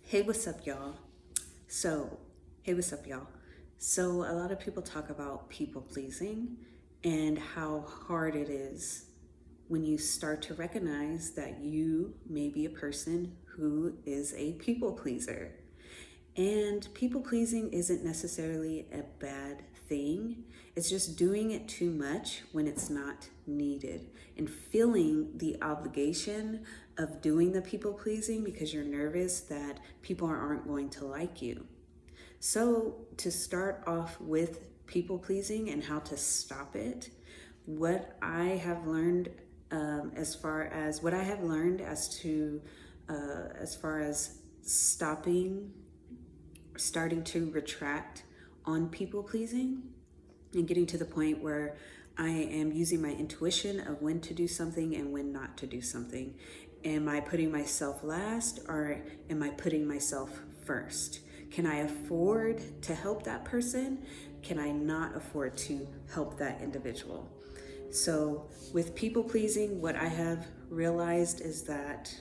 Hey, what's up, y'all? So, hey, what's up, y'all? So, a lot of people talk about people pleasing and how hard it is when you start to recognize that you may be a person who is a people pleaser. And people pleasing isn't necessarily a bad thing. It's just doing it too much when it's not needed and feeling the obligation of doing the people pleasing because you're nervous that people aren't going to like you. So, to start off with people pleasing and how to stop it, what I have learned as far as what I have learned as far as starting to retract on people pleasing and getting to the point where I am using my intuition of when to do something and when not to do something. Am I putting myself last or am I putting myself first? Can I afford to help that person? Can I not afford to help that individual? So, with people pleasing, what I have realized is that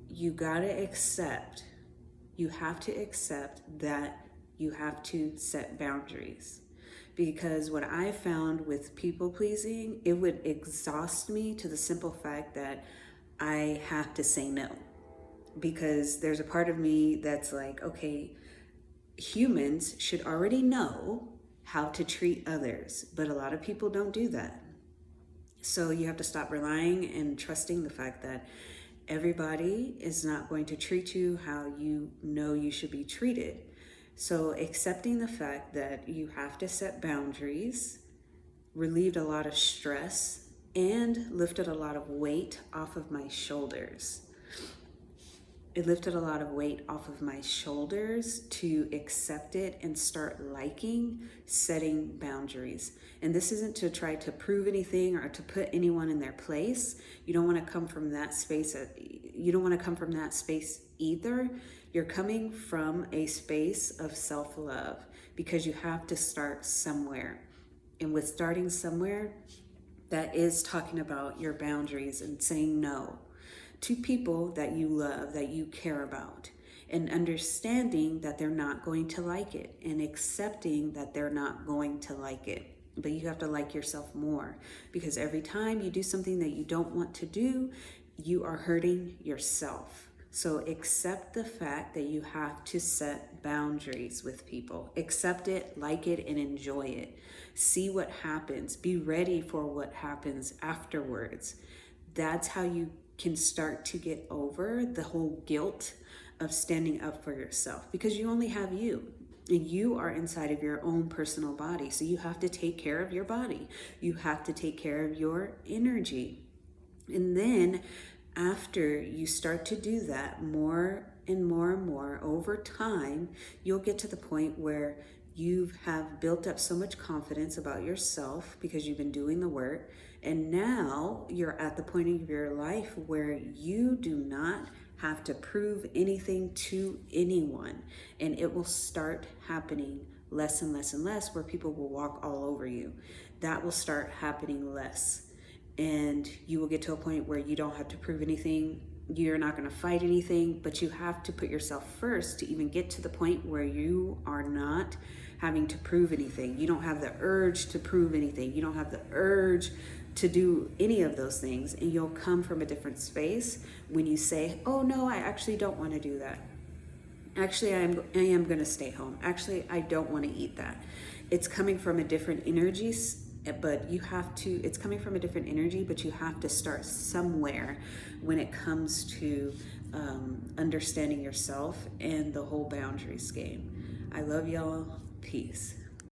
you gotta accept you have to accept that you have to set boundaries. Because what I found with people pleasing, it would exhaust me to the simple fact that I have to say no. Because there's a part of me that's like, okay, humans should already know how to treat others, but a lot of people don't do that. So you have to stop relying and trusting the fact that everybody is not going to treat you how you know you should be treated. So accepting the fact that you have to set boundaries relieved a lot of stress and lifted a lot of weight off of my shoulders. It lifted a lot of weight off of my shoulders to accept it and start liking setting boundaries. And this isn't to try to prove anything or to put anyone in their place. You don't want to come from that space. You don't want to come from that space either. You're coming from a space of self-love because you have to start somewhere. And with starting somewhere, that is talking about your boundaries and saying no to people that you love, that you care about, and understanding that they're not going to like it and accepting that they're not going to like it. But you have to like yourself more because every time you do something that you don't want to do, you are hurting yourself. So accept the fact that you have to set boundaries with people. Accept it, like it, and enjoy it. See what happens. Be ready for what happens afterwards. That's how you can start to get over the whole guilt of standing up for yourself because you only have you. And you are inside of your own personal body. So you have to take care of your body. You have to take care of your energy. And then after you start to do that more and more and more over time, you'll get to the point where you have built up so much confidence about yourself because you've been doing the work. And now you're at the point of your life where you do not have to prove anything to anyone. And it will start happening less and less and less where people will walk all over you. That will start happening less. And you will get to a point where you don't have to prove anything. You're not going to fight anything, but you have to put yourself first to even get to the point where you are not having to prove anything. You don't have the urge to prove anything. You don't have the urge to do any of those things. And you'll come from a different space when you say, oh no, I actually don't want to do that. Actually, I am going to stay home. Actually, I don't want to eat that. It's coming from a different energy, but it's coming from a different energy, but you have to start somewhere when it comes to understanding yourself and the whole boundaries game. I love y'all. Peace.